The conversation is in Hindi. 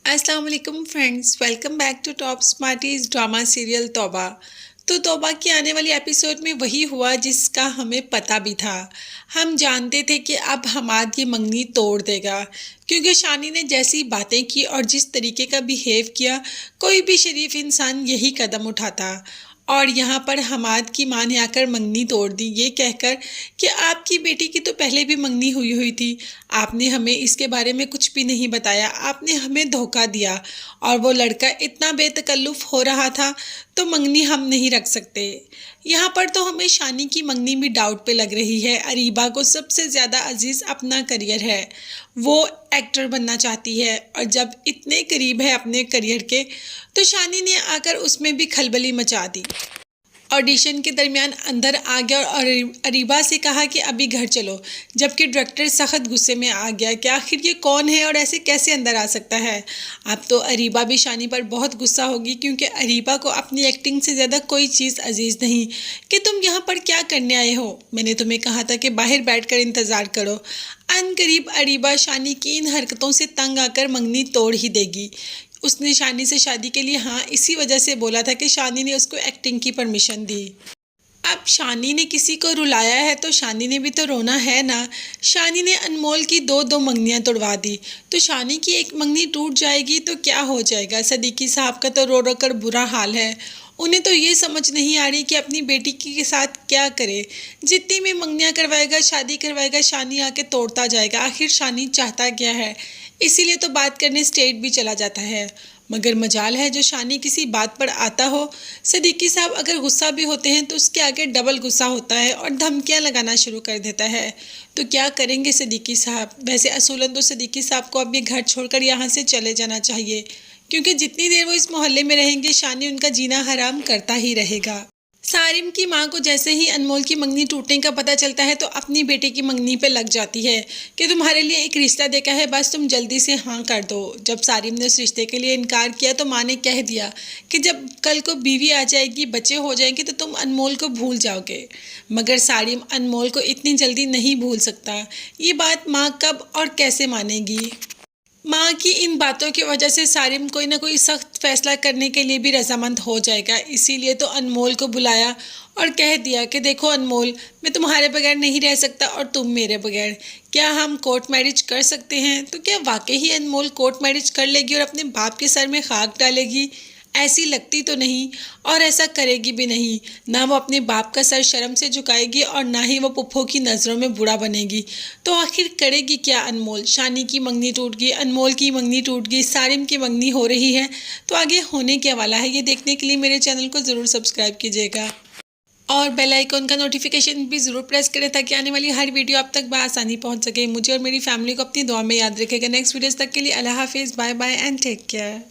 अस्सलाम वालेकुम friends, welcome back to top smarties drama serial Tauba. तो तौबा की आने वाली एपिसोड में वही हुआ जिसका हमें पता भी था। हम जानते थे कि अब हमाद ये मंगनी तोड़ देगा, क्योंकि शानी ने जैसी बातें की और जिस तरीके का बिहेव किया, कोई भी शरीफ इंसान यही कदम उठाता। और यहाँ पर हमाद की माँ ने आकर मंगनी तोड़ दी, ये कहकर कि आपकी बेटी की तो पहले भी मंगनी हुई हुई थी, आपने हमें इसके बारे में कुछ भी नहीं बताया, आपने हमें धोखा दिया और वो लड़का इतना बेतकल्लुफ़ हो रहा था, तो मंगनी हम नहीं रख सकते। यहाँ पर तो हमें शानी की मंगनी भी डाउट पे लग रही है। अरीबा को सबसे ज़्यादा अजीज़ अपना करियर है, वो एक्टर बनना चाहती है और जब इतने करीब है अपने करियर के, तो शानी ने आकर उसमें भी खलबली मचा दी। ऑडिशन के दरमियान अंदर आ गया और अरीबा से कहा कि अभी घर चलो, जबकि डायरेक्टर सख्त गुस्से में आ गया कि आखिर ये कौन है और ऐसे कैसे अंदर आ सकता है। अब तो अरीबा भी शानी पर बहुत गुस्सा होगी, क्योंकि अरीबा को अपनी एक्टिंग से ज़्यादा कोई चीज़ अजीज़ नहीं। कि तुम यहाँ पर क्या करने आए हो, मैंने तुम्हें कहा था कि बाहर बैठकर इंतज़ार करो। अनकरीब अरीबा शानी की इन हरकतों से तंग आकर मंगनी तोड़ ही देगी। उसने शानी से शादी के लिए हाँ इसी वजह से बोला था कि शानी ने उसको एक्टिंग की परमिशन दी। अब शानी ने किसी को रुलाया है तो शानी ने भी तो रोना है ना। शानी ने अनमोल की दो दो मंगनियां तोड़वा दी, तो शानी की एक मंगनी टूट जाएगी तो क्या हो जाएगा। सदीकी साहब का तो रो रो कर बुरा हाल है। उन्हें तो ये समझ नहीं आ रही कि अपनी बेटी के साथ क्या करे। जितनी में मंगनियां करवाएगा, शादी करवाएगा, शानी आके तोड़ता जाएगा। आखिर शानी चाहता क्या है, इसीलिए तो बात करने स्टेट भी चला जाता है। मगर मजाल है जो शानी किसी बात पर आता हो। सदीकी साहब अगर गुस्सा भी होते हैं तो उसके आगे डबल गुस्सा होता है और धमकियां लगाना शुरू कर देता है। तो क्या करेंगे सदीकी साहब। वैसे असूलन तो सदीकी साहब को अब ये घर छोड़कर यहाँ से चले जाना चाहिए, क्योंकि जितनी देर वो इस मोहल्ले में रहेंगे शानी उनका जीना हराम करता ही रहेगा। सारिम की माँ को जैसे ही अनमोल की मंगनी टूटने का पता चलता है तो अपनी बेटे की मंगनी पे लग जाती है कि तुम्हारे लिए एक रिश्ता देखा है, बस तुम जल्दी से हाँ कर दो। जब सारिम ने उस रिश्ते के लिए इनकार किया तो माँ ने कह दिया कि जब कल को बीवी आ जाएगी, बच्चे हो जाएंगे, तो तुम अनमोल को भूल जाओगे। मगर सारिम अनमोल को इतनी जल्दी नहीं भूल सकता। ये बात माँ कब और कैसे मानेगी। माँ की इन बातों की वजह से सारिम कोई ना कोई सख्त फैसला करने के लिए भी रजामंद हो जाएगा। इसीलिए तो अनमोल को बुलाया और कह दिया कि देखो अनमोल, मैं तुम्हारे बगैर नहीं रह सकता और तुम मेरे बगैर। क्या हम कोर्ट मैरिज कर सकते हैं। तो क्या वाकई ही अनमोल कोर्ट मैरिज कर लेगी और अपने बाप के सर में खाक डालेगी। ऐसी लगती तो नहीं, और ऐसा करेगी भी नहीं। ना वो अपने बाप का सर शर्म से झुकाएगी और ना ही वो पुप्पो की नज़रों में बुरा बनेगी। तो आखिर करेगी क्या अनमोल। शानी की मंगनी टूट गई, अनमोल की मंगनी टूट गई, सारिम की मंगनी हो रही है, तो आगे होने क्या वाला है, ये देखने के लिए मेरे चैनल को ज़रूर सब्सक्राइब कीजिएगा और बेल आइकन का नोटिफिकेशन भी ज़रूर प्रेस करें, ताकि आने वाली हर वीडियो आप तक बआसानी पहुंच सके। मुझे और मेरी फैमिली को अपनी दुआ में याद रखेगा। नेक्स्ट वीडियोस तक के लिए अल्लाह हाफिज़, bye bye and take care.